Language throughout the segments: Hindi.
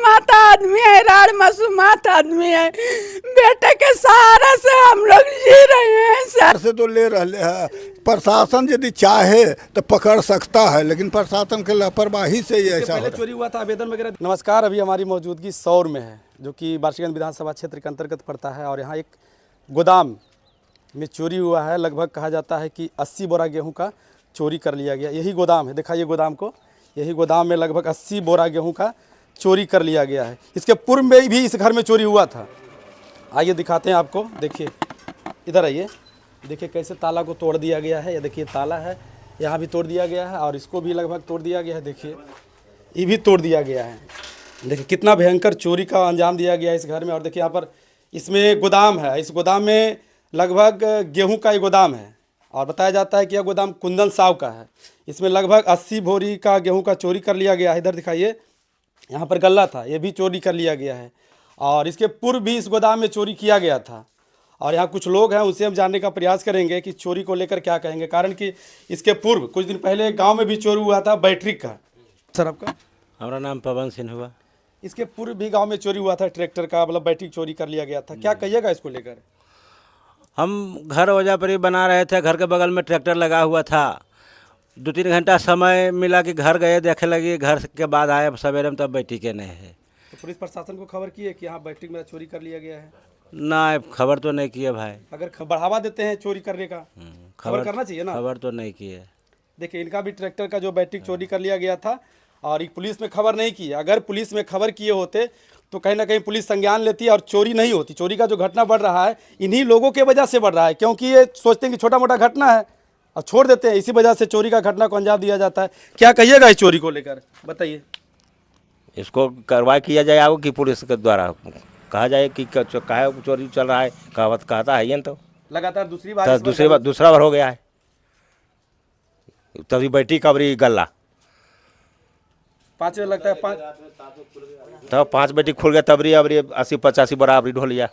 कमाता आदमी है, राड़ मासूमात आदमी है। बेटे के सहारा से हम लोग जी रहे हैं सर। से तो ले रहे हैं, प्रशासन यदि चाहे तो पकड़ सकता है, लेकिन प्रशासन के लापरवाही से ही ऐसा हो रहा है। चोरी हुआ था, आवेदन वगैरह। नमस्कार, अभी हमारी मौजूदगी सौर में है, जो कि बार्शीगंज विधानसभा क्षेत्र के अंतर्गत पड़ता है। और यहाँ एक गोदाम में चोरी हुआ है। लगभग कहा जाता है कि 80 बोरा गेहूं का चोरी कर लिया गया। यही गोदाम है, दिखाइए गोदाम को। यही गोदाम में लगभग 80 बोरा गेहूं का चोरी कर लिया गया है। इसके पूर्व में भी इस घर में चोरी हुआ था। आइए दिखाते हैं आपको। देखिए, इधर आइए, देखिए कैसे ताला को तोड़ दिया गया है। ये देखिए ताला है, यहाँ भी तोड़ दिया गया है और इसको भी लगभग तोड़ दिया गया है। देखिए ये भी तोड़ दिया गया है। देखिए कितना भयंकर चोरी का अंजाम दिया गया है इस घर में। और देखिए यहाँ पर इसमें गोदाम है। इस गोदाम में लगभग गेहूं का ये गोदाम है और बताया जाता है कि यह गोदाम कुंदन साव का है। इसमें लगभग 80 बोरी का गेहूं का चोरी कर लिया गया है। इधर दिखाइए, यहाँ पर गल्ला था, ये भी चोरी कर लिया गया है। और इसके पूर्व भी इस गोदाम में चोरी किया गया था। और यहाँ कुछ लोग हैं, उनसे हम जानने का प्रयास करेंगे कि चोरी को लेकर क्या कहेंगे। कारण कि इसके पूर्व कुछ दिन पहले गांव में भी चोरी हुआ था बैटरी का। सर आपका? हमारा नाम पवन सिंह हुआ। इसके पूर्व भी गांव में चोरी हुआ था, ट्रैक्टर का, मतलब बैटरी चोरी कर लिया गया था। क्या कहिएगा इसको लेकर? हम घर वजह पर ही बना रहे थे, घर के बगल में ट्रैक्टर लगा हुआ था। 2-3 घंटा समय मिला कि घर गए, देखे लगे, घर के बाद आए सवेरे में, तब बैटरी के नहीं है। तो पुलिस प्रशासन को खबर की है कि यहाँ बैटरी में चोरी कर लिया गया है? ना, खबर तो नहीं किए भाई। अगर बढ़ावा देते हैं चोरी करने का, खबर करना चाहिए ना। खबर तो नहीं किए। देखिए इनका भी ट्रैक्टर का जो बैटरी चोरी कर लिया गया था और पुलिस में खबर नहीं की। अगर पुलिस में खबर किए होते तो कहीं ना कहीं पुलिस संज्ञान लेती और चोरी नहीं होती। चोरी का जो घटना बढ़ रहा है इन्हीं लोगों के वजह से बढ़ रहा है, क्योंकि ये सोचते हैं कि छोटा मोटा घटना है और छोड़ देते हैं। इसी वजह से चोरी का घटना को अंजाम दिया जाता है। क्या कहिएगा इस चोरी को लेकर, बताइए। इसको कार्रवाई किया जाए आगे कि पुलिस के द्वारा कहा जाए कि काहे चोरी चल रहा है। कहता है ये तो लगातार दूसरी बार दूसरा बार हो गया है। तभी बैटरी कबरी गल्ला 5 बजे लगता है, 5 तब 5 बैटरी खुल गया, तबरी अबरी 80-85 बोरा अबरी ढो लिया।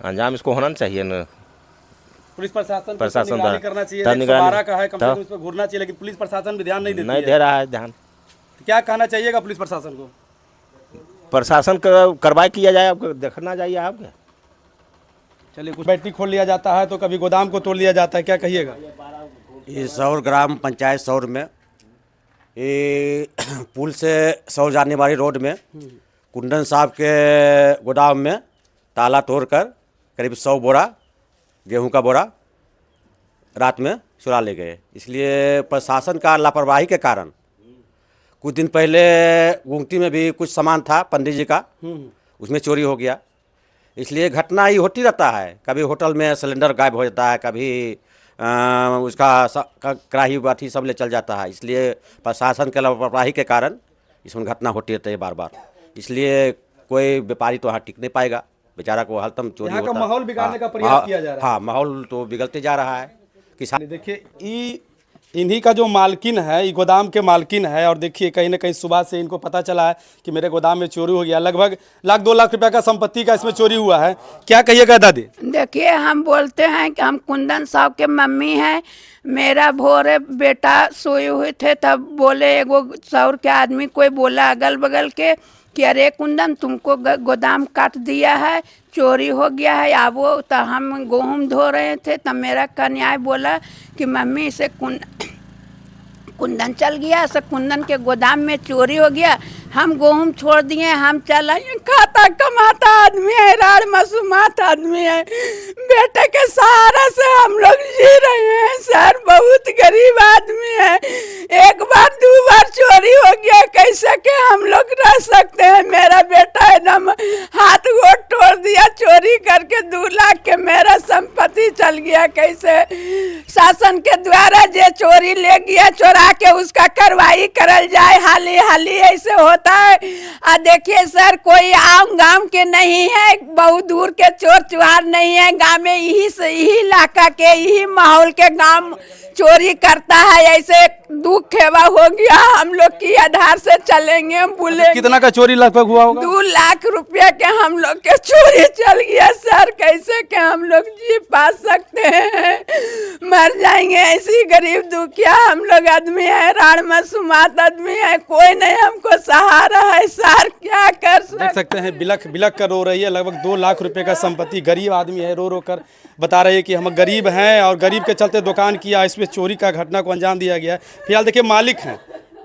अंजाम इसको होना चाहिए न। पुलिस प्रशासन प्रशासन करना चाहिए। तब 112 का है, कम से कम इस पर घूरना चाहिए, लेकिन पुलिस प्रशासन भी ध्यान नहीं देती है। दे रहा है ध्यान। क्या कहना चाहिएगा पुलिस प्रशासन को? प्रशासन का कार्रवाई किया जाए, आपको देखना चाहिए आपके। चलिए, कुछ बैटरी खोल लिया जाता है तो कभी गोदाम को तोड़ लिया जाता है। क्या कहिएगा? ये सौर ग्राम पंचायत सौर में ये पुल से सौर जाने वाली रोड में कुंदन साहब के गोदाम में ताला तोड़कर करीब 100 बोरा गेहूं का बोरा रात में चुरा ले गए। इसलिए प्रशासन का लापरवाही के कारण कुछ दिन पहले गुमटी में भी कुछ सामान था पंडित जी का, उसमें चोरी हो गया। इसलिए घटना ही होती रहता है। कभी होटल में सिलेंडर गायब हो जाता है, कभी उसका कढ़ाई बाटी सब ले चल जाता है। इसलिए प्रशासन के लापरवाही के कारण इसमें घटना होती रहती है बार बार। इसलिए कोई व्यापारी तो यहाँ टिक नहीं पाएगा, बेचारा को हरदम चोरी होता है। माहौल बिगाड़ने का प्रयास किया जा रहा है। हाँ, माहौल तो बिगड़ते जा रहा है। किसान देखिए इन्हीं का जो मालकिन है, ये गोदाम के मालकिन है। और देखिए कहीं ना कहीं सुबह से इनको पता चला है कि मेरे गोदाम में चोरी हो गया। लगभग 1-2 लाख रुपए का संपत्ति का इसमें चोरी हुआ है। क्या कहिएगा दादी? देखिए, हम बोलते हैं कि हम कुंदन साहब के मम्मी हैं। मेरा भोरे बेटा सोए हुए थे, तब बोले एगो सौर के आदमी कोई बोला अगल बगल के कि अरे कुंदन, तुमको गोदाम काट दिया है, चोरी हो गया है, आवो। तो हम गेहूँ धो रहे थे, तब मेरा कन्याय बोला कि मम्मी से कुंदन चल गया, से कुंदन के गोदाम में चोरी हो गया। हम गेहूँ छोड़ दिए, हम चल आए। खाता कमाता आदमी है, राड़ मासूमात आदमी है। बेटे के सहारा से हम लोग जी रहे हैं सर। बहुत गरीब आदमी है। 1 बार 2 बार चोरी हो गया, कैसे के हम लोग रह सकते हैं? मेरा बेटा एकदम हाथ गोड़ तोड़ दिया चोरी करके। 2 लाख के मेरा संपत्ति चल गया। कैसे शासन के द्वारा जे चोरी ले गया, चोरा के उसका कार्रवाई करल जाए। हाली हाली ऐसे होता है। देखिए सर, कोई आम गांव के नहीं है, बहुत दूर के चोर चुहार नहीं है। गांव में यही इलाका के, यही माहौल के गांव चोरी करता है। ऐसे दुख खेवा हो गया। हम लोग की आधार से चलेंगे, बोले। कितना का चोरी लगभग हुआ होगा? 2 लाख रुपया के हम लोग के चोरी चल गया सर। कैसे के हम लोग जी पा सकते हैं? मर जाएंगे। ऐसी गरीब दुखिया हम लोग आदमी है, राण मासूमात आदमी है, कोई नहीं हमको सहारा है। सर क्या कर देख सकते हैं बिलख बिलख कर रो रही है। लगभग 2 लाख रुपए का संपत्ति, गरीब आदमी है, रो रो कर बता रहे हैं कि हम गरीब हैं और गरीब के चलते दुकान किया, इसमें चोरी का घटना को अंजाम दिया गया है। फिलहाल देखिए मालिक हैं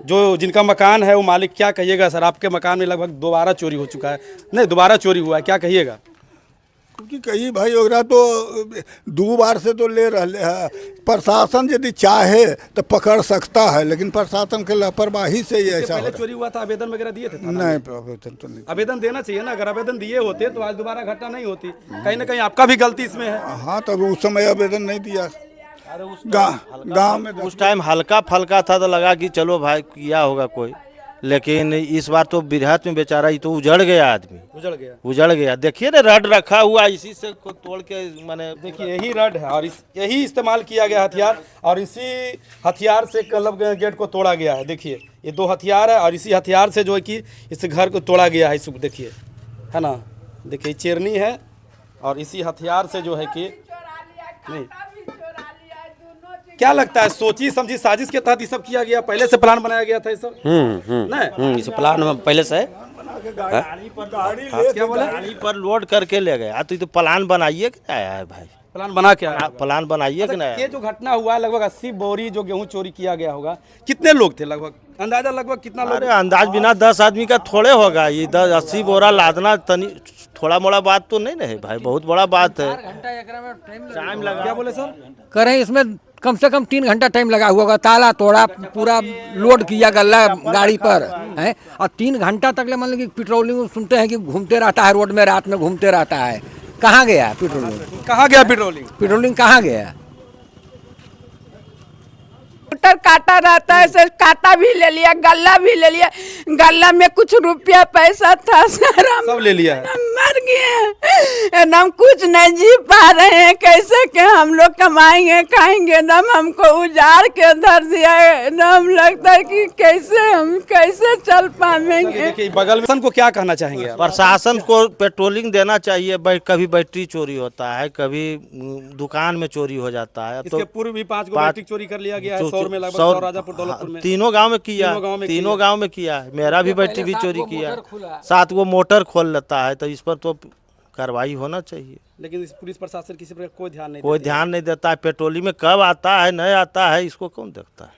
जो जिनका मकान है वो मालिक, क्या कहिएगा सर? आपके मकान में लगभग दोबारा चोरी हो चुका है, नहीं दोबारा चोरी हुआ है, क्या कहिएगा? क्योंकि कई भाई ओकरा तो 2 बार से तो ले रहे हैं। प्रशासन यदि चाहे तो पकड़ सकता है, लेकिन प्रशासन के लापरवाही से ही ऐसा हो पहले रहा चोरी हुआ था, आवेदन वगैरह दिए थे है। थाना में? नहीं, आवेदन तो नहीं। आवेदन देना चाहिए ना, अगर आवेदन दिए होते तो आज दोबारा घटना नहीं होती। कहीं ना कहीं आपका भी गलती इसमें है। हाँ, तब उस समय आवेदन नहीं दिया। गाँव में उस टाइम हल्का फल्का था तो लगा कि चलो भाई किया होगा कोई, लेकिन इस बार तो बिरहत में बेचारा ये तो उजड़ गया, आदमी उजड़ गया। देखिए ना रड रखा हुआ, इसी से को तोड़ के मैंने देखिए यही रड है और यही इस्तेमाल किया गया हथियार, और इसी हथियार से मतलब गेट को तोड़ा गया है। देखिए ये 2 हथियार है और इसी हथियार से जो है कि इस घर को तोड़ा गया है। इस देखिए है ना, देखिए चेरनी है और इसी हथियार से जो है कि नहीं, क्या लगता है सोची समझी साजिश के तहत ये सब किया गया? पहले से प्लान बनाया गया था ये सब? नहीं, इस प्लान में पहले से है। क्या बोला? गाड़ी पर लोड करके ले गया। तो ये तो प्लान बनाइए कि नहीं आया है भाई, प्लान बना के आया। प्लान बनाइए कि नहीं आया? ये जो घटना हुआ है लगभग 80 बोरी जो गेहूं चोरी किया गया होगा, कितने लोग थे लगभग? अंदाजा लगभग कितना लोग? अरे अंदाज बिना 10 आदमी का थोड़े होगा। ये 10-80 बोरा लादना तनी थोड़ा मोड़ा बात तो नहीं है भाई, बहुत बड़ा बात है। टाइम लगा। क्या बोले सर? कह रहे हैं इसमें कम से कम 3 घंटा टाइम लगा हुआ होगा। ताला तोड़ा, पूरा लोड किया गल्ला गाड़ी पर है, और 3 घंटा तक ले मतलब कि पेट्रोलिंग सुनते हैं कि घूमते रहता है रोड में, रात में घूमते रहता है। कहाँ गया पेट्रोलिंग? कहाँ गया पेट्रोलिंग? पेट्रोलिंग कहाँ गया? स्कूटर काटा रहता है सर, काटा भी ले लिया, गल्ला भी ले लिया। गल्ला में कुछ रुपया पैसा था सर, हम सब ले लिया है। हम मर गए, हम कुछ नहीं जी पा रहे हैं। कैसे के हम लोग कमाएंगे खाएंगे? एकदम हमको उजाड़ के धर दिया है। एकदम लगता है कि कैसे चल पाएंगे। देखिए बगल में को क्या कहना चाहेंगे आप? प्रशासन को पेट्रोलिंग देना चाहिए। कभी बैटरी चोरी होता है, कभी दुकान में चोरी हो जाता है। इसके पूर्व भी 5 गो बैटरी चोरी कर लिया गया है, सौर में लगभग, सौर राजापुर दौलतपुर में। तीनों गांव में किया, तीनों गांव में किया है। मेरा भी बैटरी भी चोरी किया, 7 वो मोटर खोल लेता है। तो इस पर तो कार्रवाई होना चाहिए, लेकिन इस पुलिस प्रशासन किसी पर कोई ध्यान नहीं देता है। पेट्रोलिंग में कब आता है नहीं आता है, इसको कौन देखता है?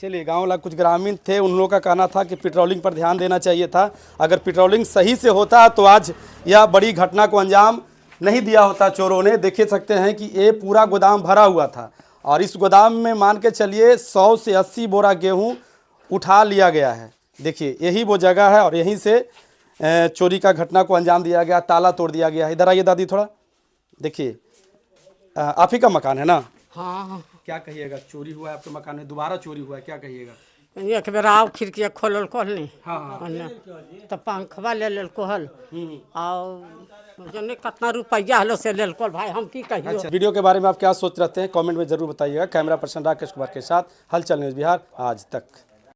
चलिए गांव वाला कुछ ग्रामीण थे, उन लोगों का कहना था कि पेट्रोलिंग पर ध्यान देना चाहिए था। अगर पेट्रोलिंग सही से होता तो आज यह बड़ी घटना को अंजाम नहीं दिया होता चोरों ने। देख सकते हैं कि ये पूरा गोदाम भरा हुआ था और इस गोदाम में मान के चलिए 100 से 80 बोरा गेहूं उठा लिया गया है। देखिए यही वो जगह है और यहीं से चोरी का घटना को अंजाम दिया गया, ताला तोड़ दिया गया है। इधर आइए दादी थोड़ा, देखिए आप ही का मकान है ना? हाँ, क्या कहिएगा, चोरी हुआ है आपके मकान में, दोबारा चोरी हुआ है, क्या कहिएगा? एक बेर आओ खिड़की खोलल कहली, हाँ। तो पंखवा ले लेल कहल, और जने कितना रुपया हलो से लेल कहल। भाई हम की कहियो। अच्छा, वीडियो के बारे में आप क्या सोच रहे हैं कमेंट में जरूर बताइएगा। कैमरा पर्सन राकेश कुमार के साथ हलचल न्यूज़ बिहार आज तक।